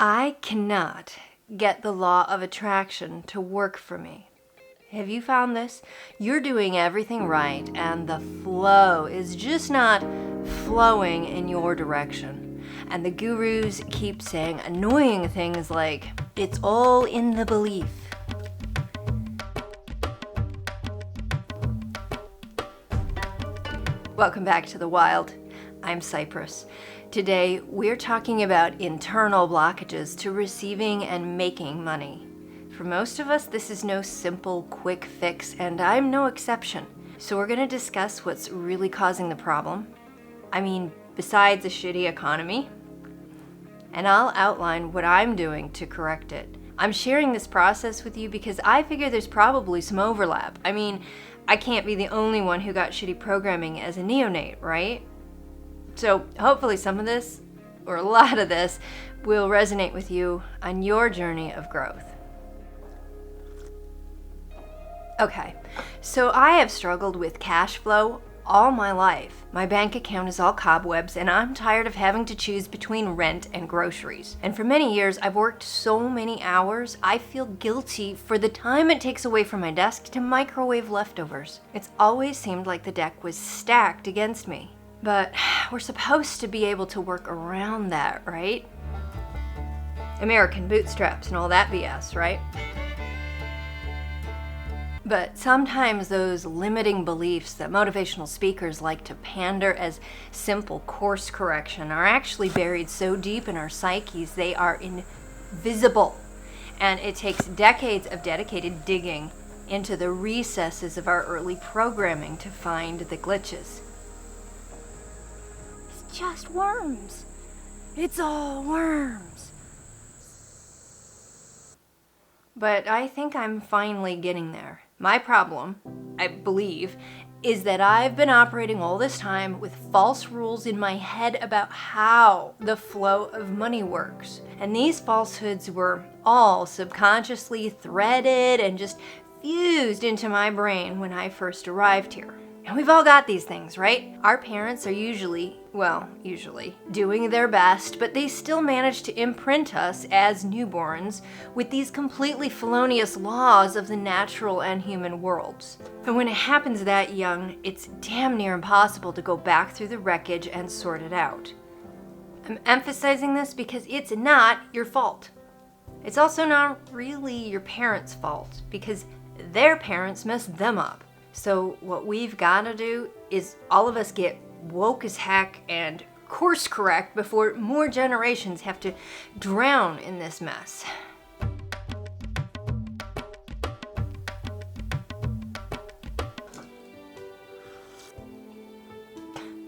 I cannot get the law of attraction to work for me. Have you found this? You're doing everything right, and the flow is just not flowing in your direction. And the gurus keep saying annoying things like, it's all in the belief. Welcome back to the wild. I'm Cypris. Today, we're talking about internal blockages to receiving and making money. For most of us, this is no simple, quick fix, and I'm no exception. So we're going to discuss what's really causing the problem. I mean, besides a shitty economy. And I'll outline what I'm doing to correct it. I'm sharing this process with you because I figure there's probably some overlap. I mean, I can't be the only one who got shitty programming as a neonate, right? So hopefully some of this, or a lot of this, will resonate with you on your journey of growth. Okay, so I have struggled with cash flow all my life. My bank account is all cobwebs, and I'm tired of having to choose between rent and groceries. And for many years, I've worked so many hours, I feel guilty for the time it takes away from my desk to microwave leftovers. It's always seemed like the deck was stacked against me. But we're supposed to be able to work around that, right? American bootstraps and all that BS, right? But sometimes those limiting beliefs that motivational speakers like to pander as simple course correction are actually buried so deep in our psyches they are invisible. And it takes decades of dedicated digging into the recesses of our early programming to find the glitches. It's just worms. It's all worms. But I think I'm finally getting there. My problem, I believe, is that I've been operating all this time with false rules in my head about how the flow of money works. And these falsehoods were all subconsciously threaded and just fused into my brain when I first arrived here. And we've all got these things, right? Our parents are usually doing their best, but they still manage to imprint us as newborns with these completely felonious laws of the natural and human worlds. And when it happens that young, it's damn near impossible to go back through the wreckage and sort it out. I'm emphasizing this because it's not your fault. It's also not really your parents' fault because their parents messed them up. So what we've got to do is all of us get woke as heck and course correct before more generations have to drown in this mess.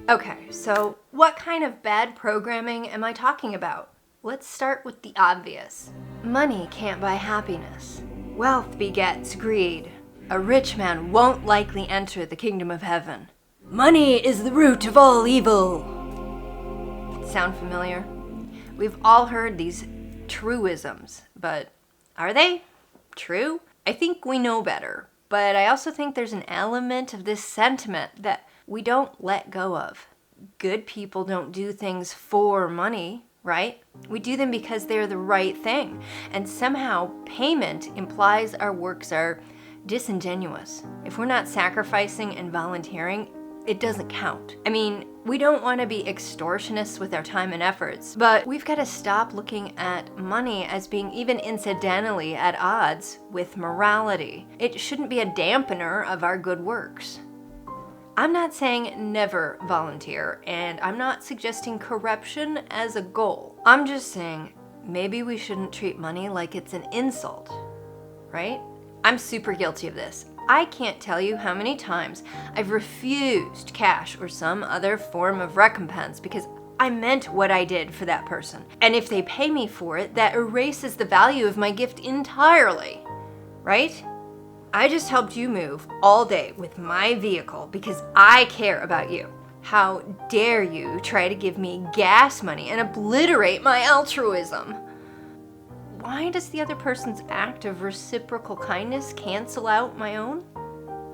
Okay, so what kind of bad programming am I talking about? Let's start with the obvious. Money can't buy happiness. Wealth begets greed. A rich man won't likely enter the kingdom of heaven. Money is the root of all evil. Sound familiar? We've all heard these truisms, but are they true? I think we know better, but I also think there's an element of this sentiment that we don't let go of. Good people don't do things for money, right? We do them because they're the right thing, and somehow payment implies our works are disingenuous. If we're not sacrificing and volunteering, it doesn't count. I mean, we don't want to be extortionists with our time and efforts, but we've got to stop looking at money as being even incidentally at odds with morality. It shouldn't be a dampener of our good works. I'm not saying never volunteer, and I'm not suggesting corruption as a goal. I'm just saying maybe we shouldn't treat money like it's an insult, right? I'm super guilty of this. I can't tell you how many times I've refused cash or some other form of recompense because I meant what I did for that person. And if they pay me for it, that erases the value of my gift entirely, right? I just helped you move all day with my vehicle because I care about you. How dare you try to give me gas money and obliterate my altruism? Why does the other person's act of reciprocal kindness cancel out my own?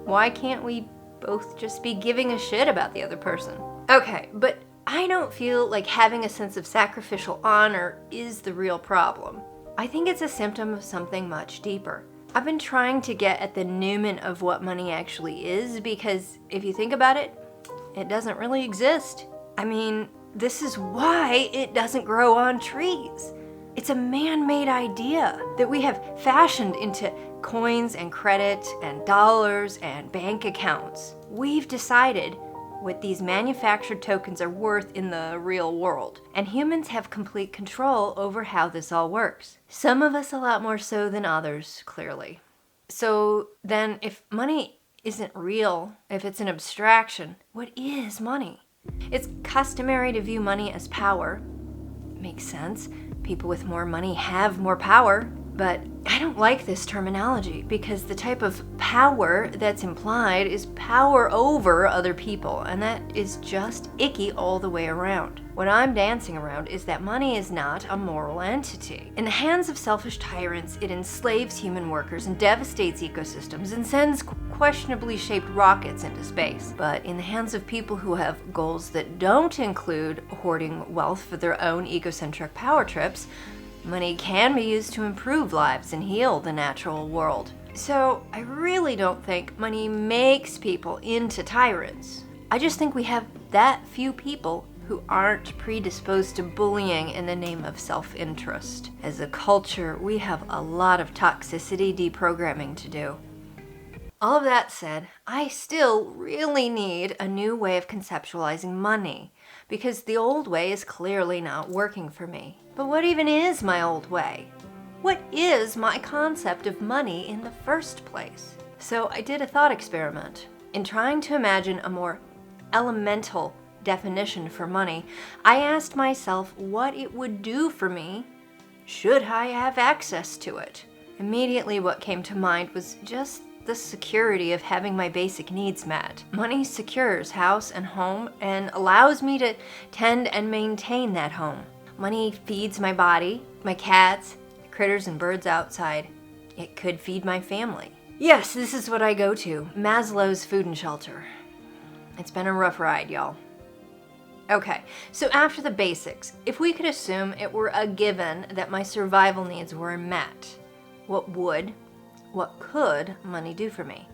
Why can't we both just be giving a shit about the other person? Okay, but I don't feel like having a sense of sacrificial honor is the real problem. I think it's a symptom of something much deeper. I've been trying to get at the numen of what money actually is because if you think about it, it doesn't really exist. I mean, this is why it doesn't grow on trees. It's a man-made idea that we have fashioned into coins and credit and dollars and bank accounts. We've decided what these manufactured tokens are worth in the real world, and humans have complete control over how this all works. Some of us a lot more so than others, clearly. So then if money isn't real, if it's an abstraction, what is money? It's customary to view money as power. Makes sense. People with more money have more power, but I don't like this terminology because the type of power that's implied is power over other people, and that is just icky all the way around. What I'm dancing around is that money is not a moral entity. In the hands of selfish tyrants, it enslaves human workers and devastates ecosystems and sends questionably shaped rockets into space. But in the hands of people who have goals that don't include hoarding wealth for their own egocentric power trips, money can be used to improve lives and heal the natural world. So I really don't think money makes people into tyrants. I just think we have that few people who aren't predisposed to bullying in the name of self-interest. As a culture, we have a lot of toxicity deprogramming to do. All of that said, I still really need a new way of conceptualizing money, because the old way is clearly not working for me. But what even is my old way? What is my concept of money in the first place? So I did a thought experiment. In trying to imagine a more elemental definition for money, I asked myself what it would do for me should I have access to it. Immediately what came to mind was just the security of having my basic needs met. Money secures house and home and allows me to tend and maintain that home. Money feeds my body, my cats, critters and birds outside. It could feed my family. Yes, this is what I go to, Maslow's food and shelter. It's been a rough ride, y'all. Okay, so after the basics, if we could assume it were a given that my survival needs were met, what could money do for me?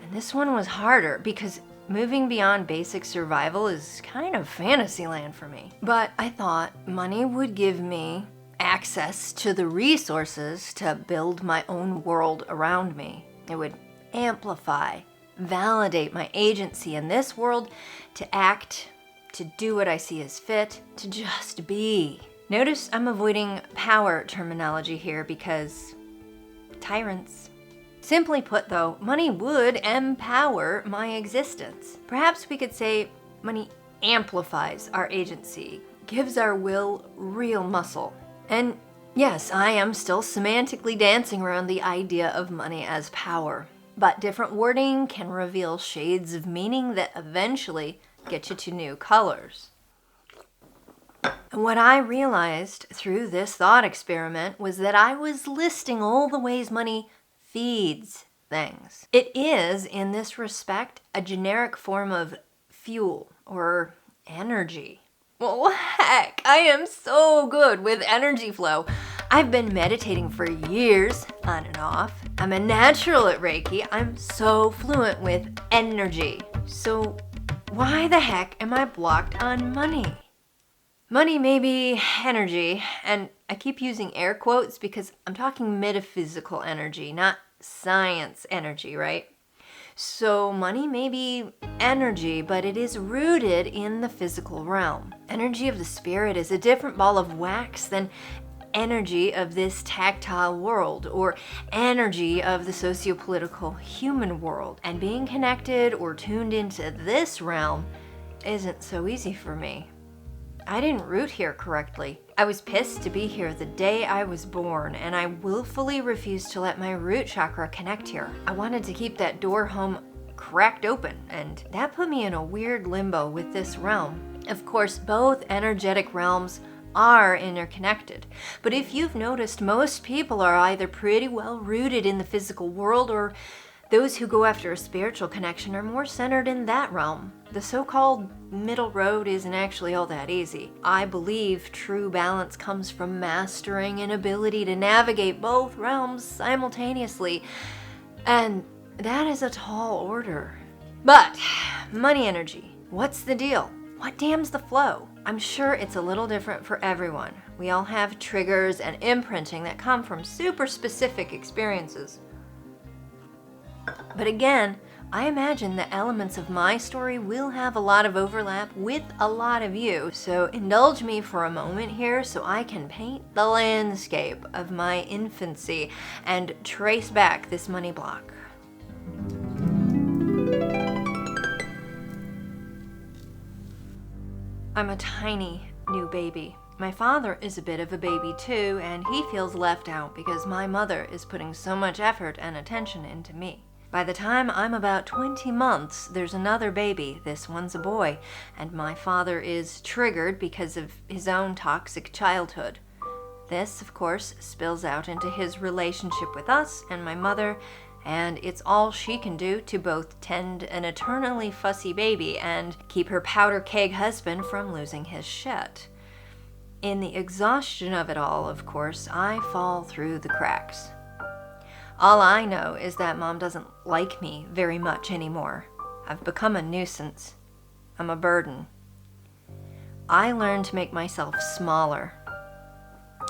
And this one was harder because moving beyond basic survival is kind of fantasy land for me. But I thought money would give me access to the resources to build my own world around me. It would amplify, validate my agency in this world to act, to do what I see as fit, to just be. Notice I'm avoiding power terminology here because tyrants. Simply put though, money would empower my existence. Perhaps we could say money amplifies our agency, gives our will real muscle. And yes, I am still semantically dancing around the idea of money as power, but different wording can reveal shades of meaning that eventually get you to new colors. And what I realized through this thought experiment was that I was listing all the ways money feeds things. It is, in this respect, a generic form of fuel or energy. Well, heck, I am so good with energy flow. I've been meditating for years, on and off. I'm a natural at Reiki. I'm so fluent with energy. So why the heck am I blocked on money? Money may be energy, and I keep using air quotes because I'm talking metaphysical energy, not science energy, right? So money may be energy, but it is rooted in the physical realm. Energy of the spirit is a different ball of wax than energy of this tactile world or energy of the socio-political human world. And being connected or tuned into this realm isn't so easy for me. I didn't root here correctly. I was pissed to be here the day I was born, and I willfully refused to let my root chakra connect here. I wanted to keep that door home cracked open, and that put me in a weird limbo with this realm. Of course, both energetic realms are interconnected, but if you've noticed, most people are either pretty well rooted in the physical world or Those who go after a spiritual connection are more centered in that realm. The so-called middle road isn't actually all that easy. I believe true balance comes from mastering an ability to navigate both realms simultaneously, and that is a tall order. But money energy, what's the deal? What dams the flow? I'm sure it's a little different for everyone. We all have triggers and imprinting that come from super specific experiences. But again, I imagine the elements of my story will have a lot of overlap with a lot of you, so indulge me for a moment here so I can paint the landscape of my infancy and trace back this money block. I'm a tiny new baby. My father is a bit of a baby too, and he feels left out because my mother is putting so much effort and attention into me. By the time I'm about 20 months, there's another baby. This one's a boy, and my father is triggered because of his own toxic childhood. This, of course, spills out into his relationship with us and my mother, and it's all she can do to both tend an eternally fussy baby and keep her powder keg husband from losing his shit. In the exhaustion of it all, of course, I fall through the cracks. All I know is that Mom doesn't like me very much anymore. I've become a nuisance. I'm a burden. I learned to make myself smaller,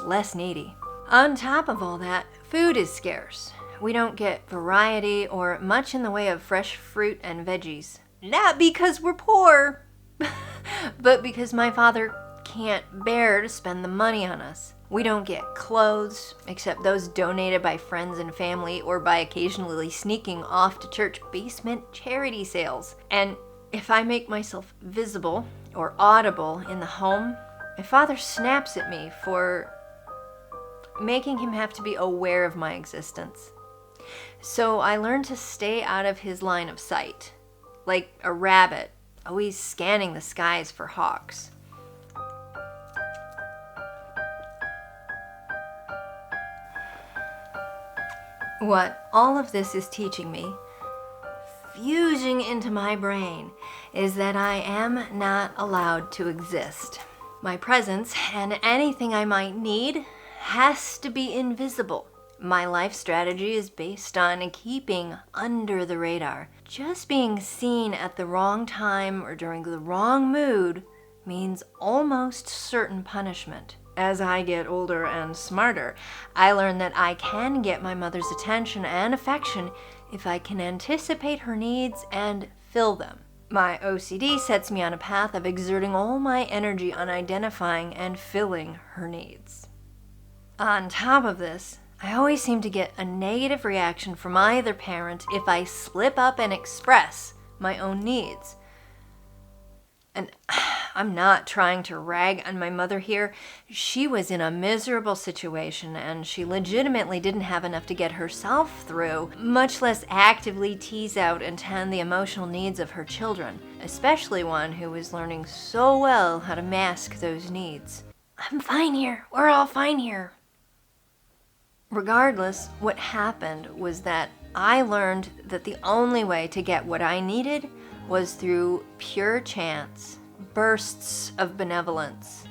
less needy. On top of all that, food is scarce. We don't get variety or much in the way of fresh fruit and veggies. Not because we're poor, but because my father can't bear to spend the money on us. We don't get clothes, except those donated by friends and family or by occasionally sneaking off to church basement charity sales. And if I make myself visible or audible in the home, my father snaps at me for making him have to be aware of my existence. So I learned to stay out of his line of sight, like a rabbit, always scanning the skies for hawks. What all of this is teaching me, fusing into my brain, is that I am not allowed to exist. My presence and anything I might need has to be invisible. My life strategy is based on keeping under the radar. Just being seen at the wrong time or during the wrong mood means almost certain punishment. As I get older and smarter, I learn that I can get my mother's attention and affection if I can anticipate her needs and fill them. My OCD sets me on a path of exerting all my energy on identifying and filling her needs. On top of this, I always seem to get a negative reaction from either parent if I slip up and express my own needs. And I'm not trying to rag on my mother here. She was in a miserable situation and she legitimately didn't have enough to get herself through, much less actively tease out and tend the emotional needs of her children, especially one who was learning so well how to mask those needs. I'm fine here. We're all fine here. Regardless, what happened was that I learned that the only way to get what I needed was through pure chance, bursts of benevolence.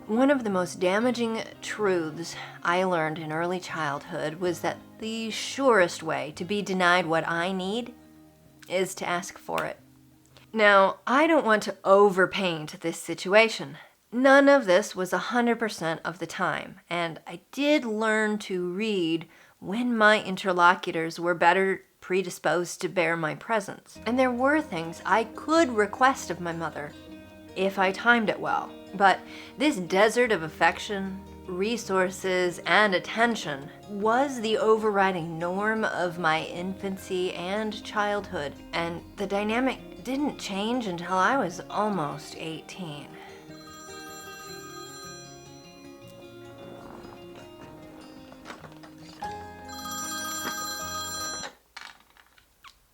One of the most damaging truths I learned in early childhood was that the surest way to be denied what I need is to ask for it. Now, I don't want to overpaint this situation. None of this was 100% of the time, and I did learn to read when my interlocutors were better predisposed to bear my presence. And there were things I could request of my mother if I timed it well. But this desert of affection, resources, and attention was the overriding norm of my infancy and childhood, and the dynamic didn't change until I was almost 18.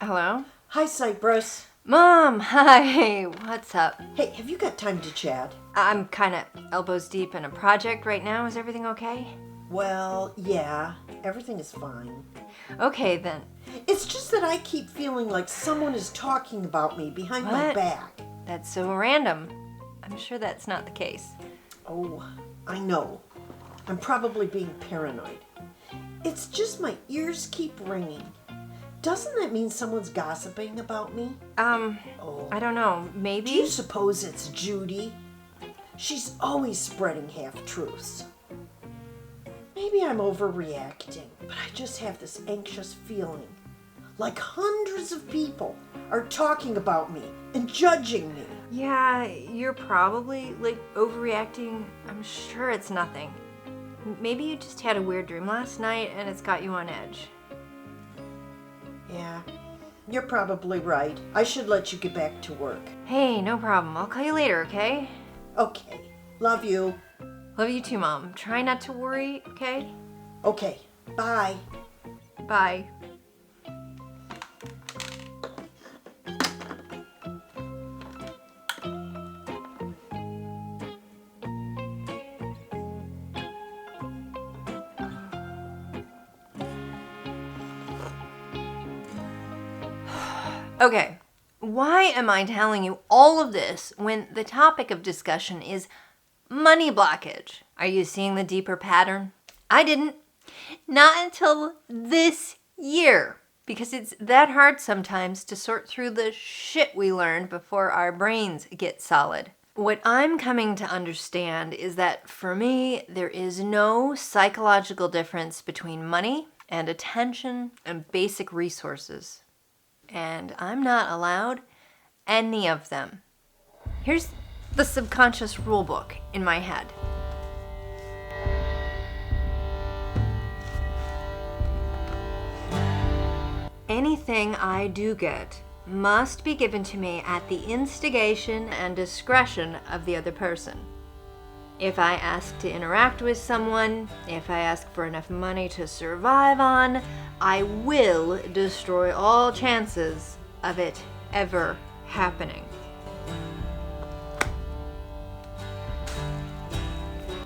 Hello? Hi, Cypris. Mom, hi, what's up? Hey, have you got time to chat? I'm kind of elbows deep in a project right now. Is everything okay? Well, yeah, everything is fine. Okay, then. It's just that I keep feeling like someone is talking about me behind my What? back. That's so random. I'm sure that's not the case. Oh, I know. I'm probably being paranoid. It's just my ears keep ringing. Doesn't that mean someone's gossiping about me? I don't know. Maybe? Do you suppose it's Judy? She's always spreading half-truths. Maybe I'm overreacting, but I just have this anxious feeling. Like hundreds of people are talking about me and judging me. Yeah, you're probably, overreacting. I'm sure it's nothing. Maybe you just had a weird dream last night and it's got you on edge. Yeah, you're probably right. I should let you get back to work. Hey, no problem. I'll call you later, okay? Okay, love you. Love you too, Mom. Try not to worry, okay? Okay, bye. Bye. Okay, why am I telling you all of this when the topic of discussion is money blockage? Are you seeing the deeper pattern? I didn't. Not until this year. Because it's that hard sometimes to sort through the shit we learned before our brains get solid. What I'm coming to understand is that for me, there is no psychological difference between money and attention and basic resources. And I'm not allowed any of them. Here's the subconscious rulebook in my head. Anything I do get must be given to me at the instigation and discretion of the other person. If I ask to interact with someone, if I ask for enough money to survive on, I will destroy all chances of it ever happening.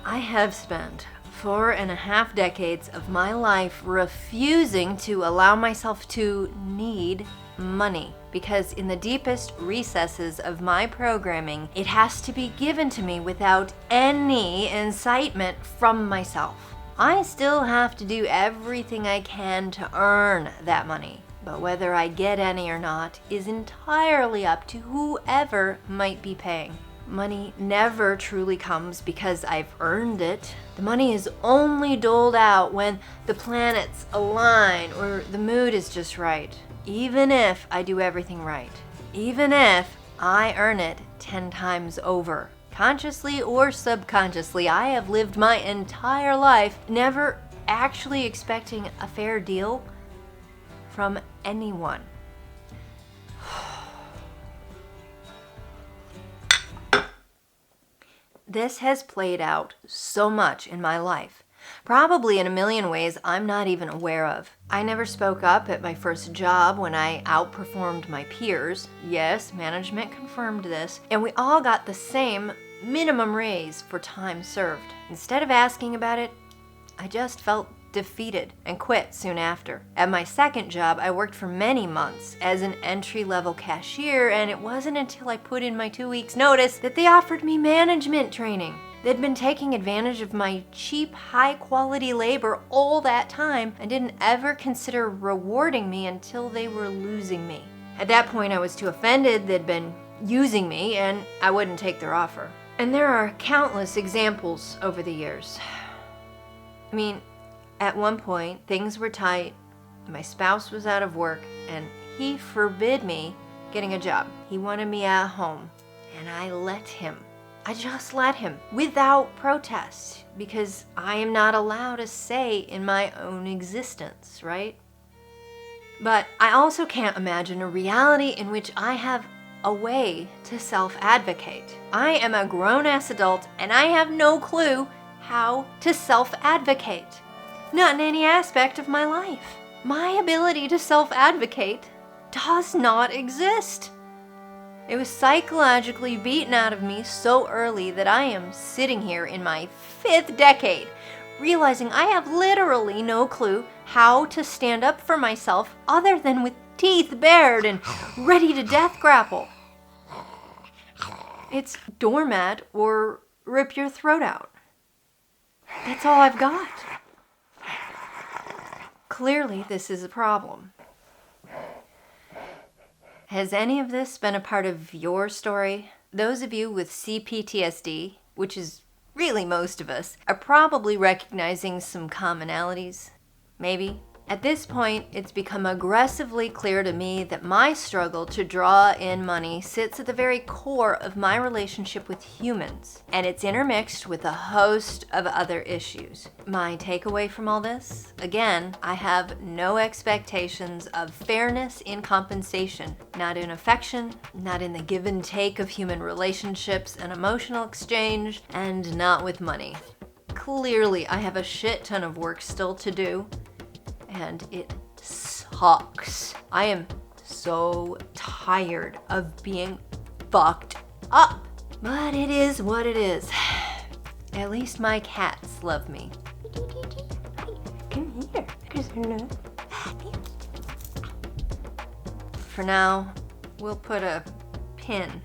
I have spent 4.5 decades of my life refusing to allow myself to need money, because in the deepest recesses of my programming, it has to be given to me without any incitement from myself. I still have to do everything I can to earn that money, but whether I get any or not is entirely up to whoever might be paying. Money never truly comes because I've earned it. The money is only doled out when the planets align or the mood is just right. Even if I do everything right. Even if I earn it 10 times over. Consciously or subconsciously, I have lived my entire life never actually expecting a fair deal from anyone. This has played out so much in my life, probably in a million ways I'm not even aware of. I never spoke up at my first job when I outperformed my peers. Yes, management confirmed this, and we all got the same minimum raise for time served. Instead of asking about it, I just felt defeated and quit soon after. At my second job, I worked for many months as an entry-level cashier, and it wasn't until I put in my 2 weeks notice that they offered me management training. They'd been taking advantage of my cheap, high-quality labor all that time and didn't ever consider rewarding me until they were losing me. At that point, I was too offended they'd been using me, and I wouldn't take their offer. And there are countless examples over the years. I mean, at one point, things were tight, my spouse was out of work, and he forbid me getting a job. He wanted me at home, and I let him. I just let him, without protest, because I am not allowed a say in my own existence, right? But I also can't imagine a reality in which I have a way to self-advocate. I am a grown-ass adult, and I have no clue how to self-advocate. Not in any aspect of my life. My ability to self-advocate does not exist. It was psychologically beaten out of me so early that I am sitting here in my 5th decade, realizing I have literally no clue how to stand up for myself other than with teeth bared and ready to death grapple. It's doormat or rip your throat out. That's all I've got. Clearly, this is a problem. Has any of this been a part of your story? Those of you with CPTSD, which is really most of us, are probably recognizing some commonalities. Maybe. At this point, it's become aggressively clear to me that my struggle to draw in money sits at the very core of my relationship with humans, and it's intermixed with a host of other issues. My takeaway from all this? Again, I have no expectations of fairness in compensation, not in affection, not in the give and take of human relationships and emotional exchange, and not with money. Clearly, I have a shit ton of work still to do, and it sucks. I am so tired of being fucked up. But it is what it is. At least my cats love me. Come here. For now, we'll put a pin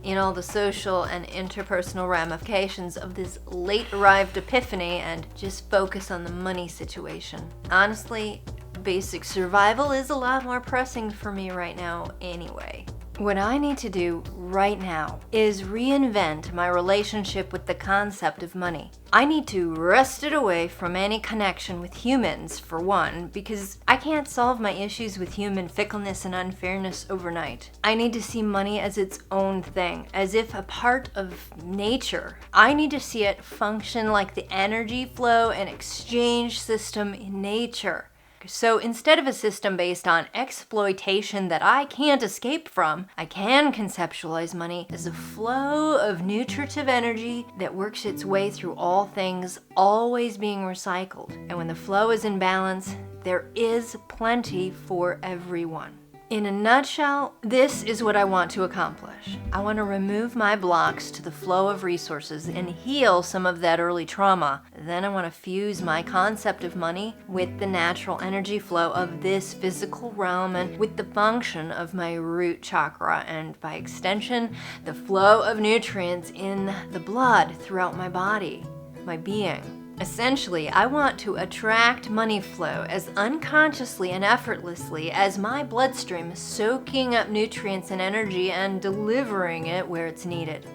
in all the social and interpersonal ramifications of this late-arrived epiphany and just focus on the money situation. Honestly, basic survival is a lot more pressing for me right now anyway. What I need to do right now is reinvent my relationship with the concept of money. I need to wrest it away from any connection with humans, for one, because I can't solve my issues with human fickleness and unfairness overnight. I need to see money as its own thing, as if a part of nature. I need to see it function like the energy flow and exchange system in nature. So instead of a system based on exploitation that I can't escape from, I can conceptualize money as a flow of nutritive energy that works its way through all things, always being recycled. And when the flow is in balance, there is plenty for everyone. In a nutshell, this is what I want to accomplish. I want to remove my blocks to the flow of resources and heal some of that early trauma. Then I want to fuse my concept of money with the natural energy flow of this physical realm and with the function of my root chakra and, by extension, the flow of nutrients in the blood throughout my body, my being. Essentially, I want to attract money flow as unconsciously and effortlessly as my bloodstream is soaking up nutrients and energy and delivering it where it's needed.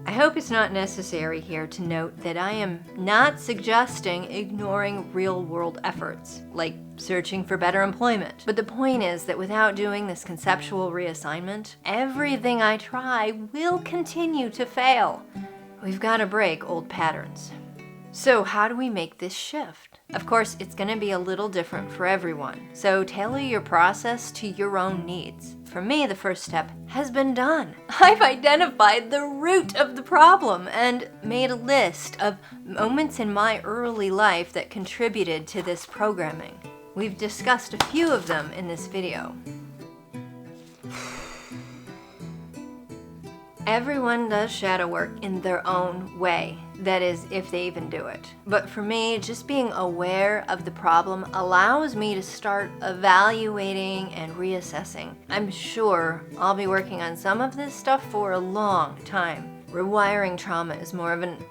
I hope it's not necessary here to note that I am not suggesting ignoring real-world efforts, like searching for better employment. But the point is that without doing this conceptual reassignment, everything I try will continue to fail. We've got to break old patterns. So how do we make this shift? Of course, it's going to be a little different for everyone, so tailor your process to your own needs. For me, the first step has been done. I've identified the root of the problem and made a list of moments in my early life that contributed to this programming. We've discussed a few of them in this video. Everyone does shadow work in their own way. That is, if they even do it. But for me, just being aware of the problem allows me to start evaluating and reassessing. I'm sure I'll be working on some of this stuff for a long time. Rewiring trauma is more of an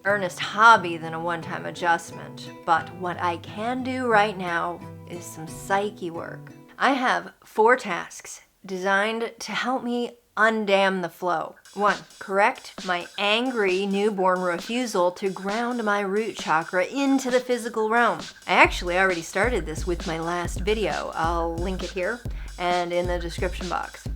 earnest hobby than a one-time adjustment. But what I can do right now is some psyche work. I have 4 tasks designed to help me undam the flow. 1. Correct my angry newborn refusal to ground my root chakra into the physical realm. I actually already started this with my last video. I'll link it here and in the description box.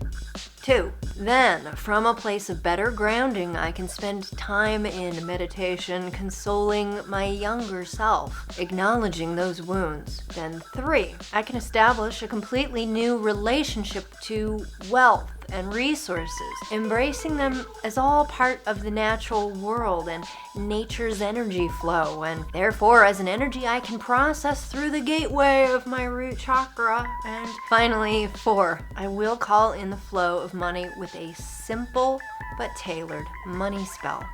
2. Then, from a place of better grounding, I can spend time in meditation, consoling my younger self, acknowledging those wounds. Then 3. I can establish a completely new relationship to wealth and resources, embracing them as all part of the natural world and nature's energy flow, and therefore as an energy I can process through the gateway of my root chakra. And finally, 4, I will call in the flow of money with a simple but tailored money spell.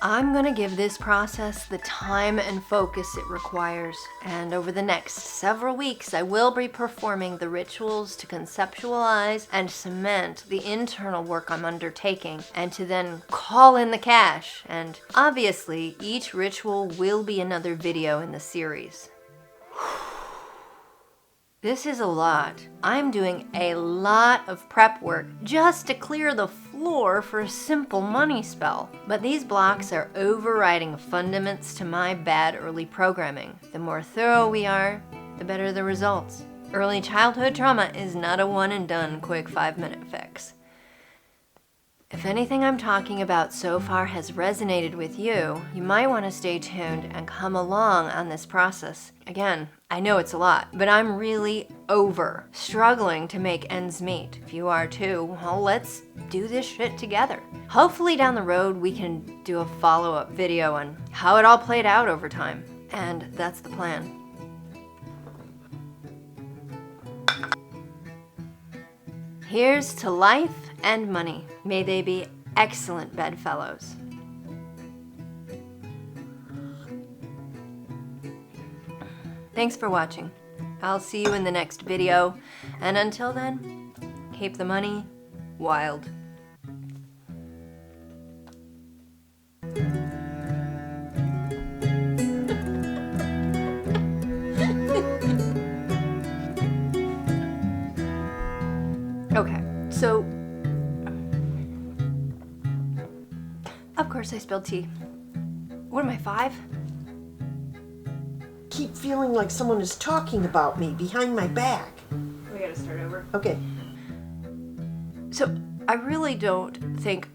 I'm gonna give this process the time and focus it requires, and over the next several weeks I will be performing the rituals to conceptualize and cement the internal work I'm undertaking, and to then call in the cash. And obviously, each ritual will be another video in the series. This is a lot. I'm doing a lot of prep work just to clear the floor for a simple money spell. But these blocks are overriding fundaments to my bad early programming. The more thorough we are, the better the results. Early childhood trauma is not a one and done quick 5-minute fix. If anything I'm talking about so far has resonated with you, you might want to stay tuned and come along on this process. Again, I know it's a lot, but I'm really struggling to make ends meet. If you are too, well, let's do this shit together. Hopefully down the road we can do a follow-up video on how it all played out over time. And that's the plan. Here's to life and money. May they be excellent bedfellows. Thanks for watching. I'll see you in the next video, and until then, keep the money wild. Okay, so of course I spilled tea. What am I, 5? Keep feeling like someone is talking about me behind my back. We gotta start over. Okay. So I really don't think.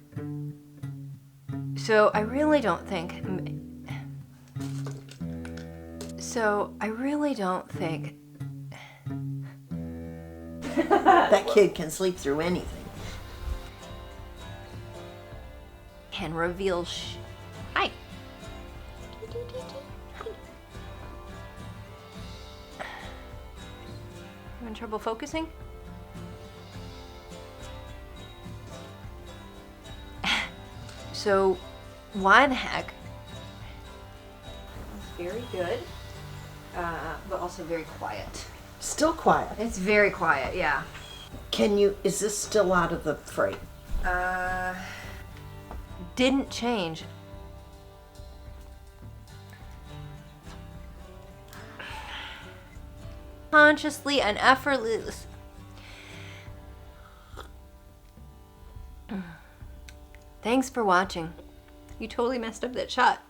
That kid can sleep through anything. Can reveal Hi. Having trouble focusing? So, why the heck? It's very good, but also very quiet. Still quiet. It's very quiet, yeah. Is this still out of the frame? Didn't change. Consciously and effortlessly. Thanks for watching. You totally messed up that shot.